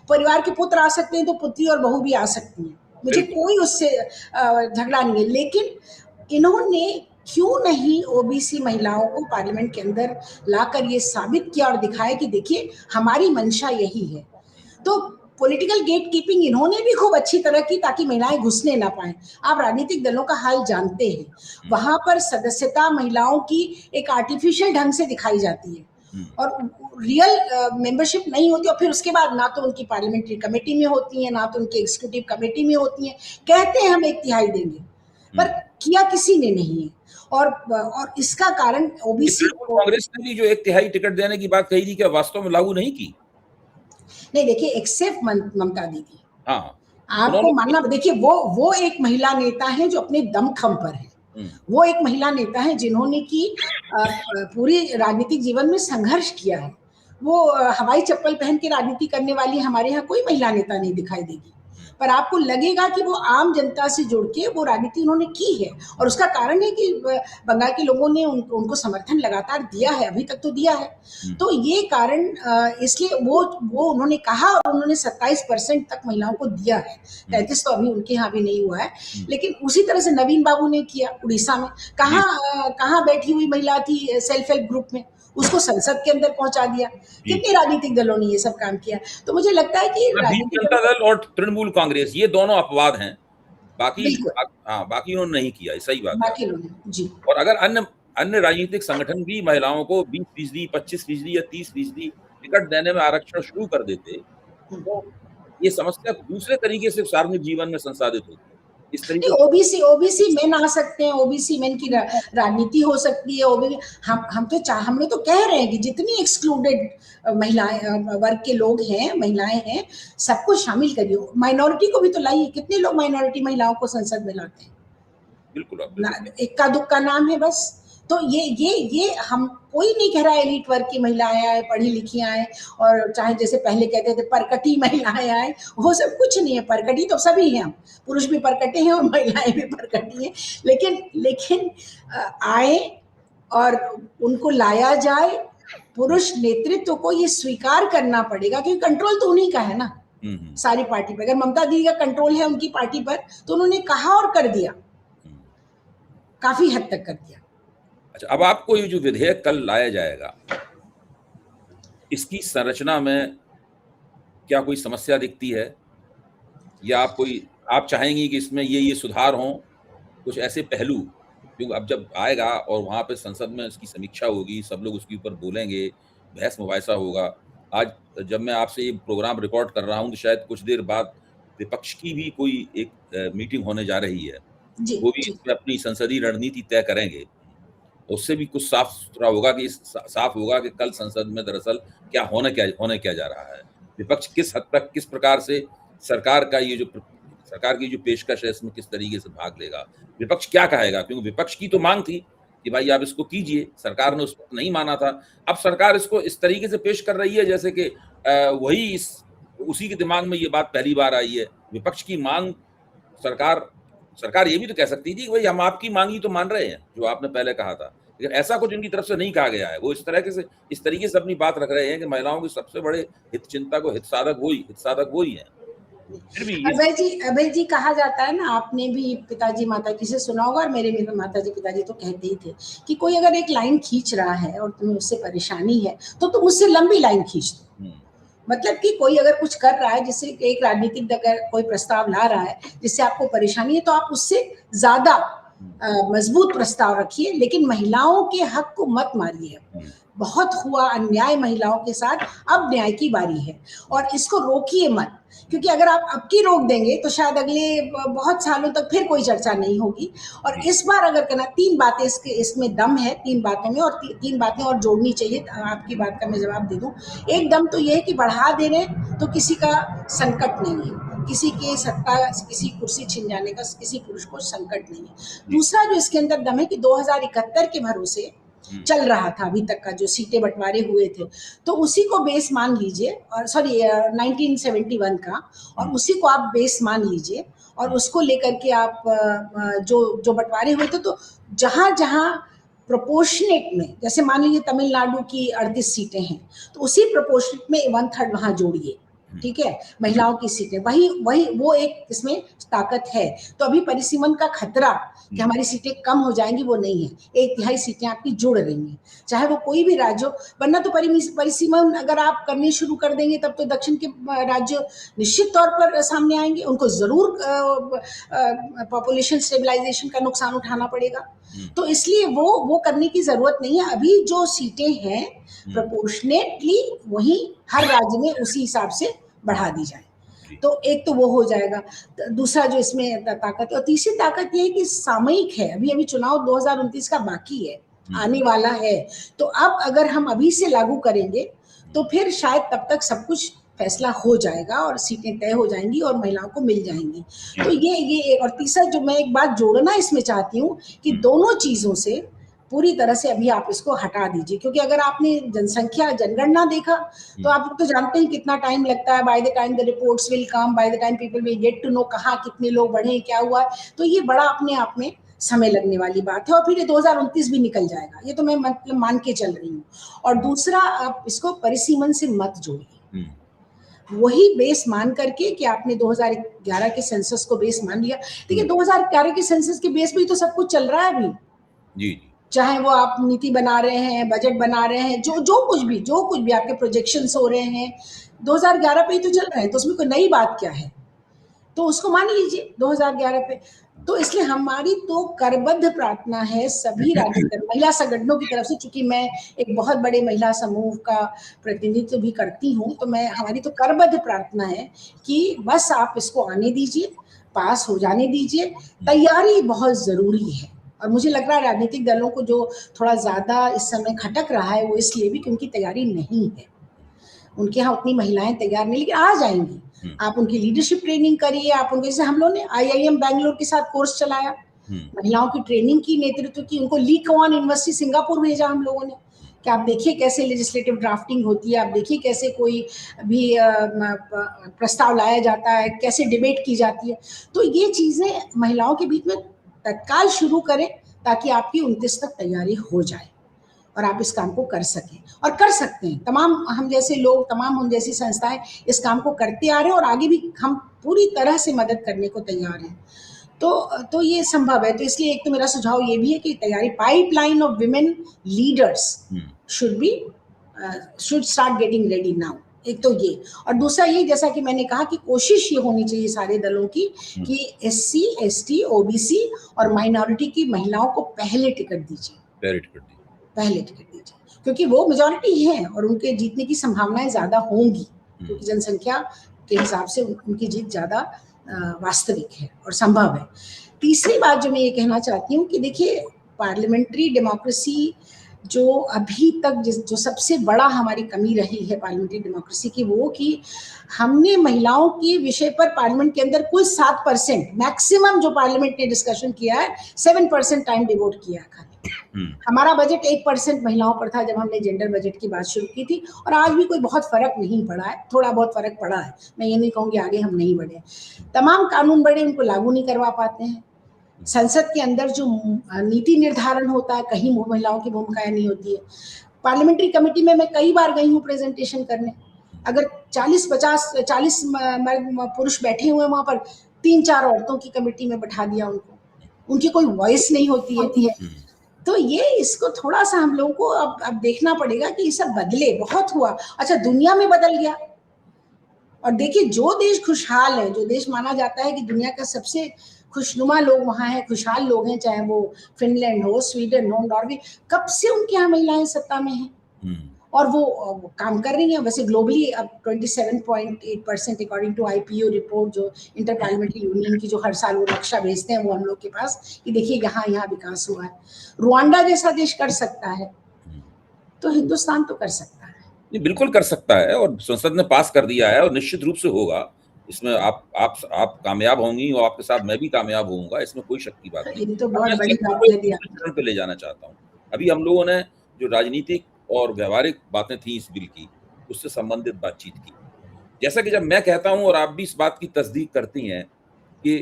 परिवार के पुत्र आ सकते हैं तो पुत्री और बहू भी आ सकती हैं, मुझे कोई उससे झगड़ा नहीं है, लेकिन इन्होंने क्यों नहीं ओबीसी महिलाओं को पार्लियामेंट के अंदर लाकर ये साबित किया और दिखाया कि देखिए हमारी मंशा यही है। तो पॉलिटिकल गेट कीपिंग इन्होंने भी खूब अच्छी तरह की ताकि महिलाएं घुसने ना पाए। आप राजनीतिक दलों का हाल जानते हैं, वहां पर सदस्यता महिलाओं की एक आर्टिफिशियल ढंग से दिखाई जाती है और रियल मेंबरशिप नहीं होती, और फिर उसके बाद ना तो उनकी पार्लियामेंट्री कमेटी में होती है, ना तो उनकी एग्जीक्यूटिव कमेटी में होती है। कहते हैं हम 1/3 देंगे, पर किया किसी ने नहीं है। और इसका कारण ओबीसी कांग्रेस ने भी जो 1/3 टिकट देने की बात कही थी, क्या वास्तव में लागू नहीं की? नहीं, देखिए एक्सेप्ट ममता दीदी, हाँ, आपको मानना, देखिए वो एक महिला नेता है जो अपने दमखम पर है। वो एक महिला नेता है जिन्होंने की पूरी राजनीतिक जीवन में संघर्ष किया है। वो हवाई चप्पल पहन के राजनीति करने वाली हमारे यहाँ कोई महिला नेता नहीं दिखाई देगी, पर आपको लगेगा कि वो आम जनता से जुड़ के वो राजनीति उन्होंने की है, और उसका कारण है कि बंगाल के लोगों ने उनको समर्थन लगातार दिया है, अभी तक तो दिया है। तो ये कारण, इसलिए वो उन्होंने कहा, और उन्होंने 27% तक महिलाओं को दिया है, 33 तो अभी उनके यहाँ भी नहीं हुआ है। लेकिन उसी तरह से नवीन बाबू ने किया उड़ीसा में, कहाँ बैठी हुई महिला थी सेल्फ हेल्प ग्रुप में, उसको संसद के अंदर पहुंचा दिया। कितने राजनीतिक दलों ने ये सब काम किया। तो मुझे लगता है कि जनता दल और तृणमूल कांग्रेस ये दोनों अपवाद हैं, बाकी उन्होंने नहीं किया, सही बात बाकी लोग जी। और अगर अन्य राजनीतिक संगठन भी महिलाओं को 20%, 25% या 30% टिकट देने में आरक्षण शुरू कर देते, तो ये समस्या दूसरे तरीके से सार्वजनिक जीवन में संसाधित होती है। ओबीसी मेन आ सकते हैं, ओबीसी मेन की राजनीति हो सकती है। हम तो कह रहे हैं कि जितनी एक्सक्लूडेड महिलाएं वर्ग के लोग हैं, महिलाएं हैं, सबको शामिल करिए, माइनॉरिटी को भी तो लाइए। कितने लोग माइनॉरिटी महिलाओं को संसद में लाते हैं? बिल्कुल, इक्का दुक्का नाम है बस। तो ये हम, कोई नहीं कह रहा है एलीट वर्ग की महिलाएं आए, पढ़ी लिखी आए, और चाहे जैसे पहले कहते थे परकटी महिलाएं आए, वो सब कुछ नहीं है। परकटी तो सभी हैं, हम पुरुष भी परकटे हैं और महिलाएं भी परकटी हैं, लेकिन आए और उनको लाया जाए। पुरुष नेतृत्व को ये स्वीकार करना पड़ेगा, क्योंकि कंट्रोल तो उन्हीं का है ना सारी पार्टी पर। अगर ममता दीदी का कंट्रोल है उनकी पार्टी पर, तो उन्होंने कहा और कर दिया, काफी हद तक कर दिया। अच्छा, अब आपको ये जो विधेयक कल लाया जाएगा, इसकी संरचना में क्या कोई समस्या दिखती है, या आप कोई आप चाहेंगी कि इसमें ये सुधार हों, कुछ ऐसे पहलू, क्योंकि अब जब आएगा और वहाँ पे संसद में इसकी समीक्षा होगी, सब लोग उसके ऊपर बोलेंगे, बहस-मुबाहिसा होगा। आज जब मैं आपसे ये प्रोग्राम रिकॉर्ड कर रहा हूँ, तो शायद कुछ देर बाद विपक्ष की भी कोई एक मीटिंग होने जा रही है। जी, वो भी जी। इसमें अपनी संसदीय रणनीति तय करेंगे। उससे भी कुछ साफ-सुथरा होगा कि साफ होगा कि कल संसद में दरअसल होने क्या जा रहा है। विपक्ष किस हद तक, किस प्रकार से सरकार का ये जो सरकार की जो पेशकश है, इसमें किस तरीके से भाग लेगा। विपक्ष क्या कहेगा? क्योंकि विपक्ष की तो माँग थी कि भाई आप इसको कीजिए, सरकार ने उस वक़्त नहीं माना था। अब सरकार इसको इस तरीके से पेश कर रही है जैसे कि वही उसी के दिमाग में ये बात पहली बार आई है। विपक्ष की माँग सरकार सरकार ये भी तो कह सकती थी कि भई हम आपकी माँग ही तो मान रहे हैं, जो आपने पहले कहा था। लेकिन ऐसा कुछ उनकी तरफ से नहीं कहा गया है। वो इस तरीके से अपनी बात रख रहे हैं कि महिलाओं के सबसे बड़े हितचिंतक और हितसाधक वो ही हैं। फिर भी ये अभय जी कहा जाता है ना, आपने भी पिताजी माताजी से सुना होगा और मेरे भी माताजी पिताजी तो कहते ही थे कि कोई अगर एक लाइन खींच रहा है और तुम्हें उससे परेशानी है तो तुम उससे लंबी लाइन खींच दो। मतलब कि कोई अगर कुछ कर रहा है, जिससे एक राजनीतिक अगर कोई प्रस्ताव ला रहा है जिससे आपको परेशानी है, तो आप उससे ज्यादा मजबूत प्रस्ताव रखिए, लेकिन महिलाओं के हक को मत मारिए। बहुत हुआ अन्याय महिलाओं के साथ, अब न्याय की बारी है और इसको रोकिए मत, क्योंकि अगर आप अब की रोक देंगे तो शायद अगले बहुत सालों तक फिर कोई चर्चा नहीं होगी। और इस बार अगर कहना 3 बातें इसमें दम है, 3 बातों में, और 3 बातें और जोड़नी चाहिए। आपकी बात का मैं जवाब दे दूं। एक दम तो ये है कि बढ़ा दे रहे तो किसी का संकट नहीं है, किसी के सत्ता, किसी कुर्सी छिन जाने का किसी पुरुष को संकट नहीं है। दूसरा जो इसके अंदर दम है कि 2071 के भरोसे चल रहा था अभी तक का जो सीटें बंटवारे हुए थे, तो उसी को बेस मान लीजिए, और सॉरी 1971 का, और उसी को आप बेस मान लीजिए और उसको लेकर के आप जो बंटवारे हुए थे, तो जहां जहां प्रोपोर्शनेट में, जैसे मान लीजिए तमिलनाडु की 38 सीटें हैं, तो उसी प्रोपोर्शनेट में 1/3 वहां जोड़िए, ठीक है, महिलाओं की सीटें, वही वही वो एक इसमें ताकत है। तो अभी परिसीमन का खतरा कि हमारी सीटें कम हो जाएंगी वो नहीं है। 1/3 सीटें आपकी जुड़ रही हैं, चाहे वो कोई भी राज्य हो, वरना तो परिसीमन अगर आप करनी शुरू कर देंगे तब तो दक्षिण के राज्य निश्चित तौर पर सामने आएंगे, उनको जरूर पॉपुलेशन स्टेबलाइजेशन का नुकसान उठाना पड़ेगा। तो इसलिए वो करने की जरूरत नहीं है। अभी जो सीटें हैं प्रोपोर्शनेटली वही हर राज्य में उसी हिसाब से बढ़ा दी जाए, तो एक तो वो हो जाएगा। दूसरा जो इसमें ताकत है, और तीसरी ताकत ये है कि सामयिक है। अभी चुनाव 2029 का बाकी है, आने वाला है, तो अब अगर हम अभी से लागू करेंगे तो फिर शायद तब तक सब कुछ फैसला हो जाएगा और सीटें तय हो जाएंगी और महिलाओं को मिल जाएंगी। तो ये और तीसरा जो मैं एक बात जोड़ना इसमें चाहती हूँ कि दोनों चीजों से पूरी तरह से अभी आप इसको हटा दीजिए, क्योंकि अगर आपने जनगणना देखा तो आप लोग तो जानते हैं कितना टाइम लगता है। By the time the reports will come, by the time people will get to know कहाँ कितने लोग बढ़े, क्या हुआ, तो ये बड़ा अपने आप में समय लगने वाली बात है। और फिर ये 2029 भी निकल जाएगा, ये तो मैं मतलब मान के चल रही हूँ। और दूसरा, आप इसको परिसीमन से मत जोड़िए, वही बेस मान करके कि आपने 2011 के सेंसस को बेस मान लिया। देखिए 2011 के सेंसस के बेस पे ही तो सब कुछ चल रहा है अभी। जी। चाहे वो आप नीति बना रहे हैं, बजट बना रहे हैं, जो कुछ भी आपके प्रोजेक्शंस हो रहे हैं 2011 पे ही तो चल रहे हैं, तो उसमें कोई नई बात क्या है, तो उसको मान लीजिए 2011 पे। तो इसलिए हमारी तो करबद्ध प्रार्थना है सभी राजनीतिक महिला संगठनों की तरफ से, चूंकि मैं एक बहुत बड़े महिला समूह का प्रतिनिधित्व भी करती हूँ, तो हमारी तो करबद्ध प्रार्थना है कि बस आप इसको आने दीजिए, पास हो जाने दीजिए। तैयारी बहुत जरूरी है, और मुझे लग रहा है राजनीतिक दलों को जो थोड़ा ज्यादा इस समय खटक रहा है वो इसलिए भी क्योंकि तैयारी नहीं है, उनके यहाँ उतनी महिलाएं तैयार नहीं, लेकिन आ जाएंगी। आप उनकी लीडरशिप ट्रेनिंग करिए, आप उनके, जैसे हम लोग ने IIM बैंगलोर के साथ कोर्स चलाया, महिलाओं की ट्रेनिंग की, नेतृत्व की, उनको ली कुआन यूनिवर्सिटी सिंगापुर भेजा हम लोगों ने कि आप देखिए कैसे लेजिस्लेटिव ड्राफ्टिंग होती है, आप देखिए कैसे कोई भी प्रस्ताव लाया जाता है, कैसे डिबेट की जाती है। तो ये चीजें महिलाओं के बीच में तत्काल शुरू करें ताकि आपकी 29 तक तैयारी हो जाए और आप इस काम को कर सकें, और कर सकते हैं। तमाम हम जैसे लोग, तमाम हम जैसी संस्थाएं इस काम को करते आ रहे हैं और आगे भी हम पूरी तरह से मदद करने को तैयार हैं। तो ये संभव है। तो इसलिए एक तो मेरा सुझाव ये भी है कि तैयारी, pipeline of women leaders should start getting ready now. एक तो ये, और दूसरा ये, जैसा कि मैंने कहा कि कोशिश ये होनी चाहिए सारे दलों की कि SC, ST, OBC और माइनॉरिटी की महिलाओं को पहले टिकट दीजिए, पहले टिकट दीजिए, क्योंकि वो मेजॉरिटी हैं और उनके जीतने की संभावनाएं ज्यादा होंगी, क्योंकि जनसंख्या के हिसाब से उनकी जीत ज्यादा वास्तविक है और संभव है। तीसरी बात जो मैं ये कहना चाहती हूँ कि देखिए, पार्लियामेंट्री डेमोक्रेसी जो अभी तक जो सबसे बड़ा हमारी कमी रही है पार्लियामेंट्री डेमोक्रेसी की, वो कि हमने महिलाओं के विषय पर पार्लियामेंट के अंदर कुल 7%, मैक्सिमम जो पार्लियामेंट ने डिस्कशन किया है 7% टाइम डिवोट किया है खाली। हमारा बजट 1% महिलाओं पर था जब हमने जेंडर बजट की बात शुरू की थी, और आज भी कोई बहुत फर्क नहीं पड़ा है, थोड़ा बहुत फर्क पड़ा है, मैं ये नहीं कहूँगी आगे हम नहीं बढ़े। तमाम कानून बड़े, उनको लागू नहीं करवा पाते हैं। संसद के अंदर जो नीति निर्धारण होता है, कहीं महिलाओं की भूमिका नहीं होती है। पार्लियामेंट्री कमेटी में मैं कई बार गई हूँ प्रेजेंटेशन करने, अगर 40 पुरुष बैठे हुए वहां पर, 3-4 औरतों की कमेटी में बैठा दिया उनको, उनकी कोई वॉइस नहीं होती है। तो ये इसको थोड़ा सा हम लोगों को अब देखना पड़ेगा कि ये सब बदले, बहुत हुआ। अच्छा, दुनिया में बदल गया, और देखिए जो देश खुशहाल है, जो देश माना जाता है कि दुनिया का सबसे खुशनुमा लोग वहां हैं, खुशहाल लोग हैं, चाहे वो फिनलैंड हो, स्वीडन हो, नॉर्वे, कब से उनके यहाँ महिलाएं सत्ता में हैं और वो काम कर रही हैं। वैसे ग्लोबली अब 27.8% अकॉर्डिंग टू IPO रिपोर्ट, जो इंटर पार्लियामेंट्री यूनियन की जो हर साल वो नक्शा भेजते हैं वो हम लोग के पास, कि देखिए यहाँ विकास हुआ है। रुवांडा जैसा देश कर सकता है, तो हिंदुस्तान तो कर सकता है। ये बिल्कुल कर सकता है, और संसद ने पास कर दिया है, और निश्चित रूप से होगा। इसमें आप कामयाब होंगी और आपके साथ मैं भी कामयाब होऊंगा, इसमें कोई शक की बात नहीं। ये तो बहुत बड़ी बात कह दी आपने। पे ले जाना चाहता हूँ। अभी हम लोगों ने जो राजनीतिक और व्यवहारिक बातें थी इस बिल की, उससे संबंधित बातचीत की। जैसा कि जब मैं कहता हूं और आप भी इस बात की तस्दीक करती हैं कि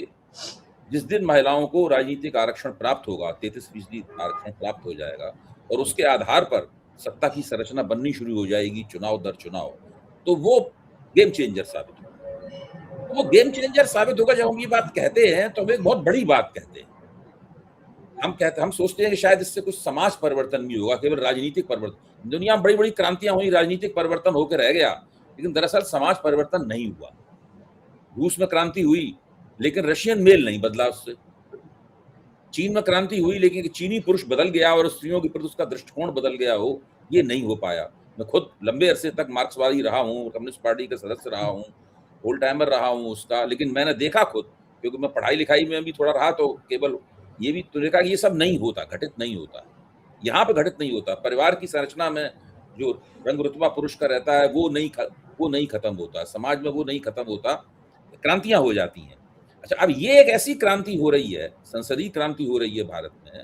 जिस दिन महिलाओं को राजनीतिक आरक्षण प्राप्त होगा, 33% आरक्षण प्राप्त हो जाएगा, और उसके आधार पर सत्ता की संरचना बननी शुरू हो जाएगी चुनाव दर चुनाव, तो वो गेम चेंजर साबित होगा। तो वो गेम चेंजर साबित होगा। जब हम ये बात कहते हैं तो हम एक बहुत बड़ी बात कहते हैं। हम सोचते हैं कि शायद इससे कुछ समाज परिवर्तन भी होगा, केवल राजनीतिक परिवर्तन। दुनिया में बड़ी बड़ी क्रांतियां हुई, राजनीतिक परिवर्तन होकर रह गया, लेकिन दरअसल समाज परिवर्तन नहीं हुआ। रूस में क्रांति हुई, लेकिन रशियन मेल नहीं बदला उससे। चीन में क्रांति हुई, लेकिन चीनी पुरुष बदल गया और स्त्रियों के प्रति उसका दृष्टिकोण बदल गया हो, ये नहीं हो पाया। मैं खुद लंबे अरसे तक मार्क्सवादी रहा हूँ, कम्युनिस्ट पार्टी का सदस्य रहा हूँ, ओल्ड टाइमर रहा हूँ उसका, लेकिन मैंने देखा खुद, क्योंकि मैं पढ़ाई लिखाई में भी थोड़ा रहा, तो केवल ये भी तो देखा कि ये सब नहीं होता, घटित नहीं होता, यहाँ पे घटित नहीं होता। परिवार की संरचना में जो रंग रुतबा पुरुष का रहता है वो नहीं खत्म होता, समाज में वो नहीं खत्म होता, क्रांतियां हो जाती हैं। अच्छा, अब ये एक ऐसी क्रांति हो रही है, संसदीय क्रांति हो रही है भारत में,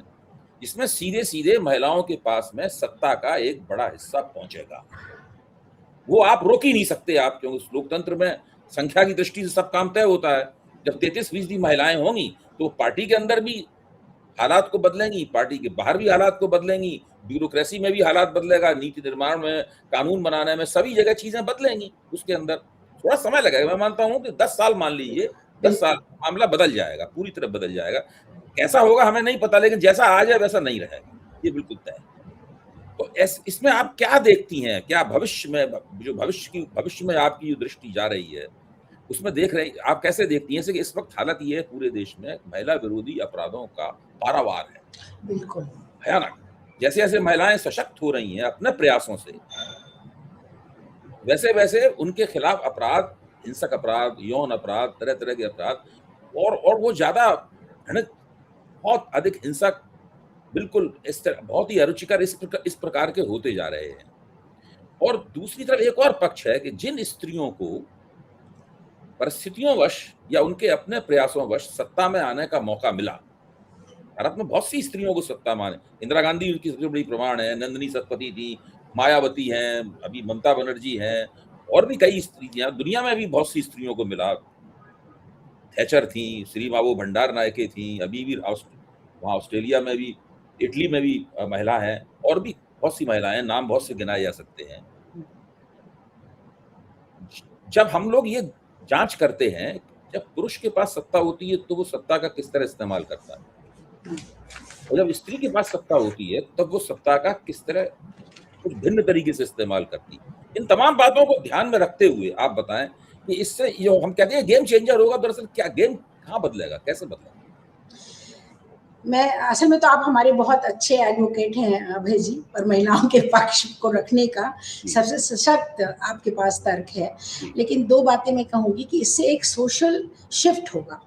जिसमें सीधे सीधे महिलाओं के पास में सत्ता का एक बड़ा हिस्सा पहुंचेगा। वो आप रोक ही नहीं सकते, आप, क्योंकि लोकतंत्र में संख्या की दृष्टि से सब काम तय होता है। जब 33% महिलाएं होंगी तो पार्टी के अंदर भी हालात को बदलेंगी, पार्टी के बाहर भी हालात को बदलेंगी, ब्यूरोक्रेसी में भी हालात बदलेगा, नीति निर्माण में, कानून बनाने में, सभी जगह चीजें बदलेंगी। उसके अंदर थोड़ा समय लगेगा, मैं मानता हूं कि 10 साल मान लीजिए, 10 साल मामला बदल जाएगा, पूरी तरह बदल जाएगा। कैसा होगा हमें नहीं पता, लेकिन जैसा आज है वैसा नहीं रहेगा, ये बिल्कुल तय है। तो इसमें आप क्या देखती हैं, क्या भविष्य में, जो भविष्य में आपकी जो दृष्टि जा रही है उसमें देख रहे, आप कैसे देखती हैं कि इस वक्त हालत ये है पूरे देश में, महिला विरोधी अपराधों का पारावार है, बिल्कुल भयानक। जैसे जैसे महिलाएं सशक्त हो रही हैं अपने प्रयासों से, वैसे वैसे उनके खिलाफ अपराध, हिंसक अपराध, यौन अपराध, तरह तरह के अपराध, और वो ज्यादा घृणित, बहुत अधिक हिंसक, बिल्कुल इस तरह बहुत ही अरुचिकर इस प्रकार के होते जा रहे हैं। और दूसरी तरफ एक और पक्ष है कि जिन स्त्रियों को परिस्थितियों वश या उनके अपने प्रयासों वश सत्ता में आने का मौका मिला, भारत में बहुत सी स्त्रियों को सत्ता में आने, इंदिरा गांधी उनकी सबसे बड़ी प्रमाण है, नंदिनी सतपथी थी, मायावती हैं, अभी ममता बनर्जी हैं, और भी कई स्त्रियां, दुनिया में भी बहुत सी स्त्रियों को मिला, थैचर थी, श्री मावो भंडार नायके थी, अभी भी वहाँ ऑस्ट्रेलिया में भी, इटली में भी महिला हैं, और भी बहुत सी महिलाएं, नाम बहुत से गिनाए जा सकते हैं। जब हम लोग ये जांच करते हैं, जब पुरुष के पास सत्ता होती है तो वो सत्ता का किस तरह इस्तेमाल करता है, और जब स्त्री के पास सत्ता होती है तब वो सत्ता का किस तरह कुछ भिन्न तरीके से इस्तेमाल करती। इन तमाम बातों को ध्यान में रखते हुए आप बताएं कि इससे जो हम कहते हैं गेम चेंजर होगा, दरअसल क्या गेम कहाँ बदलेगा, कैसे बदलेगा? मैं असल में तो आप हमारे बहुत अच्छे एडवोकेट हैं अभय जी, और महिलाओं के पक्ष को रखने का सबसे सशक्त आपके पास तर्क है। लेकिन 2 बातें मैं कहूँगी कि इससे एक सोशल शिफ्ट होगा,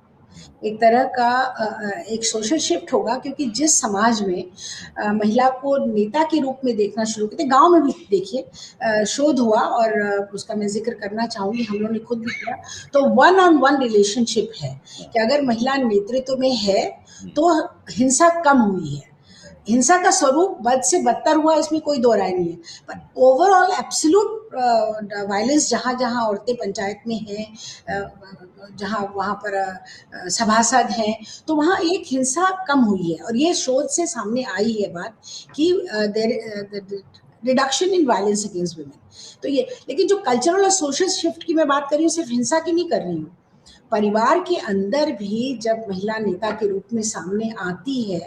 एक तरह का एक सोशल शिफ्ट होगा, क्योंकि जिस समाज में महिला को नेता के रूप में देखना शुरू करते, गाँव में भी देखिए शोध हुआ और उसका मैं ज़िक्र करना चाहूँगी, हम लोगों ने खुद भी किया, तो वन ऑन वन रिलेशनशिप है कि अगर महिला नेतृत्व में है तो हिंसा कम हुई है। हिंसा का स्वरूप बद से बदतर हुआ, इसमें कोई दो राय नहीं है, पर ओवरऑल एब्सोल्यूट वायलेंस जहाँ जहाँ औरतें पंचायत में हैं, जहाँ वहाँ पर सभासद हैं, तो वहाँ एक हिंसा कम हुई है। और ये शोध से सामने आई है बात कि reduction in violence against women. तो ये, लेकिन जो कल्चरल और सोशल शिफ्ट की मैं बात कर रही हूँ, सिर्फ हिंसा की नहीं कर रही हूँ, परिवार के अंदर भी जब महिला नेता के रूप में सामने आती है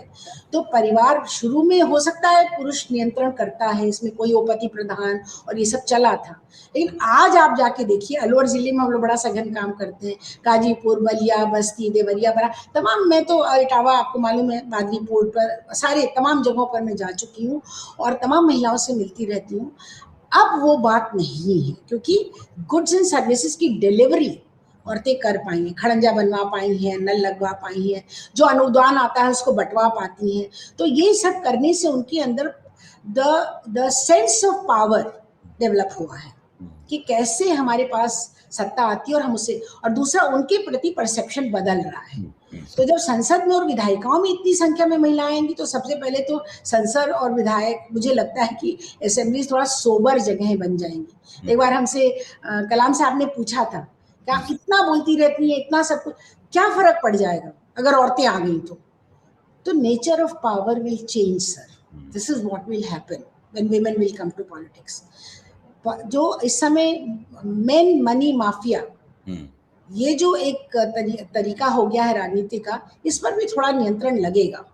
तो परिवार शुरू में हो सकता है पुरुष नियंत्रण करता है, इसमें कोई उपपति प्रधान और ये सब चला था, लेकिन आज आप जाके देखिए अलवर जिले में हम लोग बड़ा सघन काम करते हैं, गाजीपुर, बलिया, बस्ती, देवरिया, बड़ा तमाम, मैं तो इटावा आपको मालूम है, बागरी पोर्ट पर, सारे तमाम जगहों पर मैं जा चुकी हूँ और तमाम महिलाओं से मिलती रहती हूँ। अब वो बात नहीं है, क्योंकि गुड्स एंड सर्विसेज की डिलीवरी औरतें कर पाई हैं, खड़ंजा बनवा पाई हैं, नल लगवा पाई हैं, जो अनुदान आता है उसको बंटवा पाती हैं। तो ये सब करने से उनके अंदर the sense of power develop हुआ है कि कैसे हमारे पास सत्ता आती है और हम उसे, और दूसरा उनके प्रति परसेप्शन बदल रहा है। तो जब संसद में और विधायिकाओं में इतनी संख्या में महिलाएं आएंगी तो सबसे पहले तो संसद और विधायक, मुझे लगता है कि असेंबलीज थोड़ा सोबर जगह बन जाएंगी। एक बार हमसे कलाम साहब ने पूछा था, क्या कितना बोलती रहती है, इतना सब कुछ, क्या फर्क पड़ जाएगा अगर औरतें आ गई तो nature of power will change sir, this is what will happen when women will come to politics. जो इस समय मेन मनी माफिया, ये जो एक तरीका हो गया है राजनीति का, इस पर भी थोड़ा नियंत्रण लगेगा।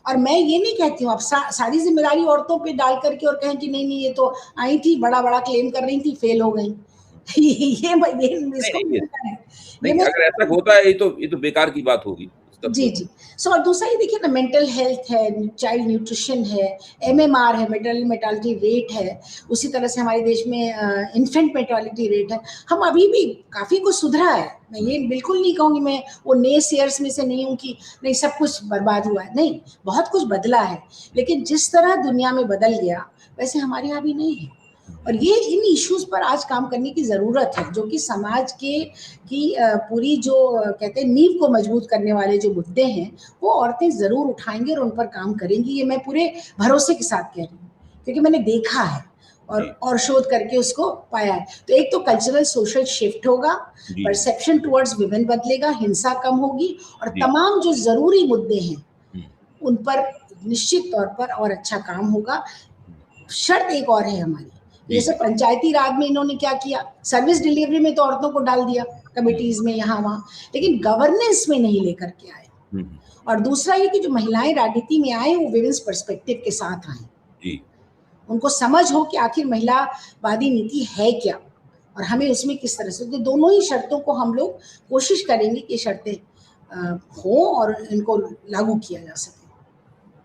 और मैं ये नहीं कहती हूँ आप सारी जिम्मेदारी औरतों पे डाल करके और कहें कि नहीं नहीं ये तो आई थी, बड़ा बड़ा क्लेम कर रही थी, फेल हो गई। ये अगर ऐसा होता है ये तो बेकार की बात होगी। जी जी। सो और दूसरा ये देखिए ना, मेंटल हेल्थ है, चाइल्ड न्यूट्रिशन है, एमएमआर है, मेटर्नल मोर्टालिटी रेट है, उसी तरह से हमारे देश में इन्फेंट मोर्टालिटी रेट है। हम अभी भी काफ़ी कुछ सुधरा है, मैं ये बिल्कुल नहीं कहूँगी, मैं वो नेसेयर्स में से नहीं हूँ कि नहीं सब कुछ बर्बाद हुआ है, नहीं, बहुत कुछ बदला है, लेकिन जिस तरह दुनिया में बदल गया वैसे हमारे यहाँ भी नहीं है। और ये इन इश्यूज पर आज काम करने की ज़रूरत है, जो कि समाज की पूरी जो कहते हैं नींव को मजबूत करने वाले जो मुद्दे हैं वो औरतें ज़रूर उठाएंगी और उन पर काम करेंगी, ये मैं पूरे भरोसे के साथ कह रही हूँ, क्योंकि मैंने देखा है और शोध करके उसको पाया है। तो एक तो कल्चरल सोशल शिफ्ट होगा, परसेप्शन टुवर्ड्स विमेन बदलेगा, हिंसा कम होगी और तमाम जो ज़रूरी मुद्दे हैं उन पर निश्चित तौर पर और अच्छा काम होगा। शर्त एक और है हमारी, जैसे पंचायती राज में इन्होंने क्या किया, सर्विस डिलीवरी में तो औरतों को डाल दिया कमिटीज में यहाँ वहाँ, लेकिन गवर्नेंस में नहीं लेकर के आए। और दूसरा ये कि जो महिलाएं राजनीति में आए वो विमेन्स पर्सपेक्टिव के साथ आए, उनको समझ हो कि आखिर महिलावादी नीति है क्या और हमें उसमें किस तरह से, तो दोनों ही शर्तों को हम लोग कोशिश करेंगे कि शर्तें हो और इनको लागू किया जा सके।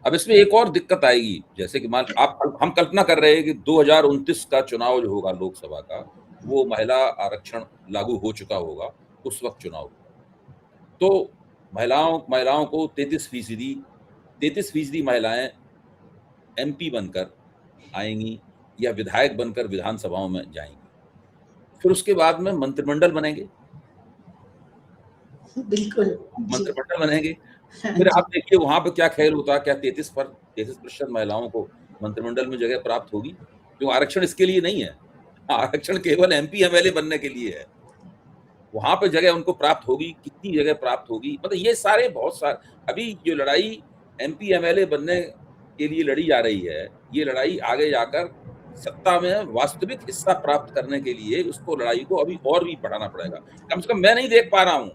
अब इसमें एक और दिक्कत आएगी, जैसे कि हम कल्पना कर रहे हैं कि 2029 का चुनाव जो होगा लोकसभा का, वो महिला आरक्षण लागू हो चुका होगा, उस वक्त चुनाव होगा, तो महिलाओं को 33% महिलाएं एमपी बनकर आएंगी या विधायक बनकर विधानसभाओं में जाएंगी, फिर उसके बाद में मंत्रिमंडल बनेंगे, बिल्कुल मंत्रिमंडल बनेंगे। फिर आप देखिए वहां पे क्या खेल होता है, क्या 33% महिलाओं को मंत्रिमंडल में जगह प्राप्त होगी? क्यों आरक्षण इसके लिए नहीं है, आरक्षण केवल एमपी एमएलए बनने के लिए है, वहां पे जगह उनको प्राप्त होगी, कितनी जगह प्राप्त होगी, मतलब ये सारे बहुत सारे, अभी जो लड़ाई एमपी एमएलए बनने के लिए लड़ी जा रही है, ये लड़ाई आगे जाकर सत्ता में वास्तविक हिस्सा प्राप्त करने के लिए उसको लड़ाई को अभी और भी बढ़ाना पड़ेगा। कम से कम मैं नहीं देख पा रहा हूँ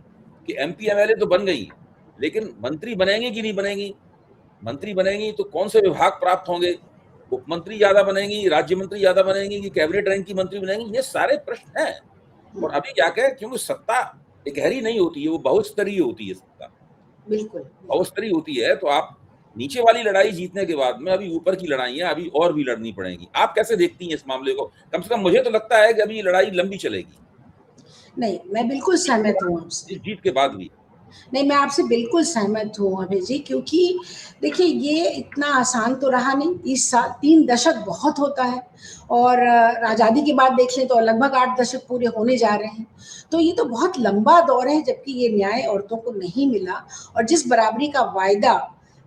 कि एमपी एमएलए तो बन गई, लेकिन मंत्री बनेंगी कि नहीं बनेंगी? मंत्री बनेंगी तो कौन से विभाग प्राप्त होंगे? उप मंत्री ज्यादा बनेंगी, राज्य मंत्री ज्यादा बनेंगी कि कैबिनेट रैंक की मंत्री बनेंगी, ये सारे प्रश्न हैं। और अभी क्या कहें, क्योंकि सत्ता एकहरी नहीं होती है, वो बहुस्तरीय होती है सत्ता, बिल्कुल। बहुस्तरीय होती है। तो आप नीचे वाली लड़ाई जीतने के बाद में अभी ऊपर की लड़ाइयां अभी और भी लड़नी पड़ेंगी। आप कैसे देखती हैं इस मामले को? कम से कम मुझे तो लगता है कि अभी ये लड़ाई लंबी चलेगी, नहीं, मैं बिल्कुल सहमत हूँ आपसे। इस जीत के बाद भी। नहीं, मैं आपसे बिल्कुल सहमत हूँ अभय जी, क्योंकि देखिए ये इतना आसान तो रहा नहीं। 30 साल, 3 दशक बहुत होता है, और आज़ादी के बाद देख लें तो लगभग 8 दशक पूरे होने जा रहे हैं। तो ये तो बहुत लंबा दौर है, जबकि ये न्याय औरतों को नहीं मिला, और जिस बराबरी का वायदा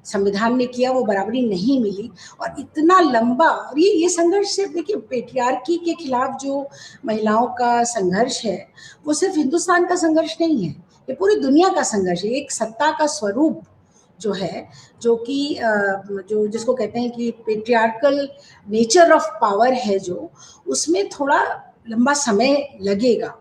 संविधान ने किया वो बराबरी नहीं मिली। और इतना लंबा, और ये संघर्ष सिर्फ देखिए पेट्रियार्की के खिलाफ जो महिलाओं का संघर्ष है, वो सिर्फ हिंदुस्तान का संघर्ष नहीं है, ये पूरी दुनिया का संघर्ष है। एक सत्ता का स्वरूप जो है, जो कि जो जिसको कहते हैं कि पेट्रियार्कल नेचर ऑफ पावर है, जो उसमें थोड़ा लंबा समय लगेगा।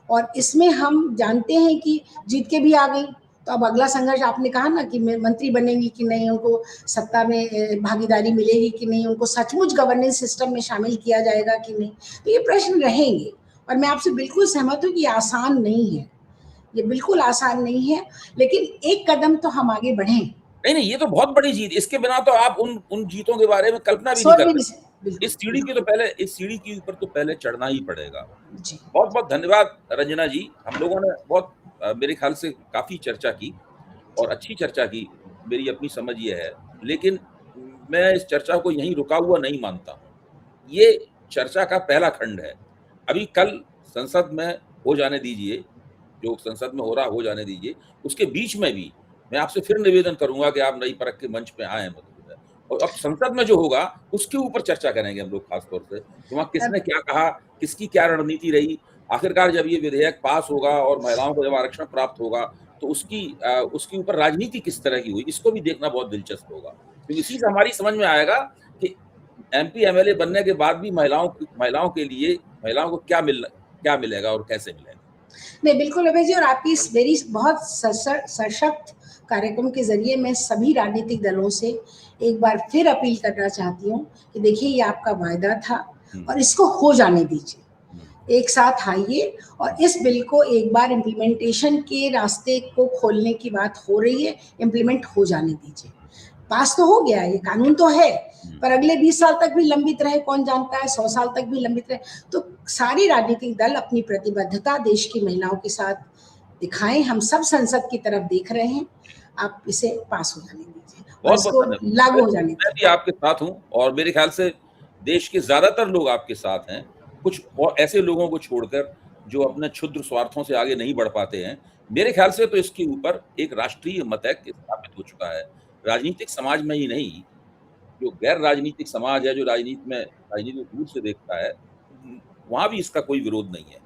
और इसमें हम जानते हैं कि जीत के भी आ गई, तो अब अगला संघर्ष आपने कहा ना कि मंत्री बनेंगी कि नहीं, उनको सत्ता में भागीदारी मिलेगी कि नहीं, उनको सचमुच गवर्नेंस सिस्टम में शामिल किया जाएगा कि नहीं, तो ये प्रश्न रहेंगे। और मैं आपसे बिल्कुल सहमत हूँ कि ये आसान नहीं है, ये बिल्कुल आसान नहीं है, लेकिन एक कदम तो हम आगे बढ़ें। नहीं, ये तो बहुत बड़ी जीत। इसके बिना तो आप उन जीतों के बारे में कल्पना भी नहीं सोच कर भी नहीं सकते। बिल्कुल, इस सीढ़ी की तो पहले, इस सीढ़ी के ऊपर तो पहले चढ़ना ही पड़ेगा। जी। बहुत-बहुत धन्यवाद रंजना जी। हम लोगों ने बहुत मेरे ख्याल से काफ़ी चर्चा की और अच्छी चर्चा की, मेरी अपनी समझ ये है। लेकिन मैं इस चर्चा को यहीं रुका हुआ नहीं मानता हूँ। ये चर्चा का पहला खंड है। अभी कल संसद में हो जाने दीजिए, जो संसद में हो रहा हो जाने दीजिए। उसके बीच में भी मैं आपसे फिर निवेदन करूँगा कि आप नई परख के मंच पे आएँ मधुर में। और अब संसद में जो होगा उसके ऊपर चर्चा करेंगे हम लोग खास तौर से, कि वहाँ किसने क्या कहा, किसकी क्या रणनीति रही। आखिरकार जब ये विधेयक पास होगा और महिलाओं को जब आरक्षण प्राप्त होगा, तो उसकी ऊपर राजनीति किस तरह की हुई, इसको भी देखना बहुत दिलचस्प होगा। क्योंकि इसी से हमारी समझ में आएगा कि एमपी, एमएलए बनने के बाद भी महिलाओं के लिए महिलाओं को क्या मिलेगा और कैसे मिलेगा। नहीं, बिल्कुल अभय जी, और आपकी इस मेरी बहुत सशक्त कार्यक्रम के ज़रिए मैं सभी राजनीतिक दलों से एक बार फिर अपील करना चाहती हूँ कि देखिए ये आपका वायदा था और इसको हो जाने दीजिए। एक साथ आइए और इस बिल को एक बार इम्प्लीमेंटेशन के रास्ते को खोलने की बात हो रही है, इम्प्लीमेंट हो जाने दीजिए। पास तो हो गया, ये कानून तो है, पर अगले 20 साल तक भी लंबित रहे, कौन जानता है, 100 साल तक भी लंबित रहे। तो सारी राजनीतिक दल अपनी प्रतिबद्धता देश की महिलाओं के साथ दिखाएं। हम सब संसद की तरफ देख रहे हैं, आप इसे पास हो जाने दीजिए और बहुत-बहुत इसको धन्यवाद। लागू हो जाने मैं भी दीजिए। आपके साथ हूँ और मेरे ख्याल से देश के ज़्यादातर लोग आपके साथ हैं। कुछ और ऐसे लोगों को छोड़कर जो अपने क्षुद्र स्वार्थों से आगे नहीं बढ़ पाते हैं। मेरे ख्याल से तो इसके ऊपर एक राष्ट्रीय मत है कि स्थापित हो चुका है। राजनीतिक समाज में ही नहीं, जो गैर राजनीतिक समाज है, जो राजनीति को दूर से देखता है, वहाँ भी इसका कोई विरोध नहीं है।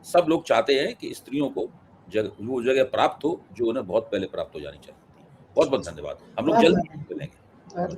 सब लोग चाहते हैं कि स्त्रियों को वो जगह प्राप्त हो जो उन्हें बहुत पहले प्राप्त हो जानी चाहिए थी। बहुत-बहुत धन्यवाद। हम लोग बहुत जल्द बहुत ही मिलेंगे। बहुत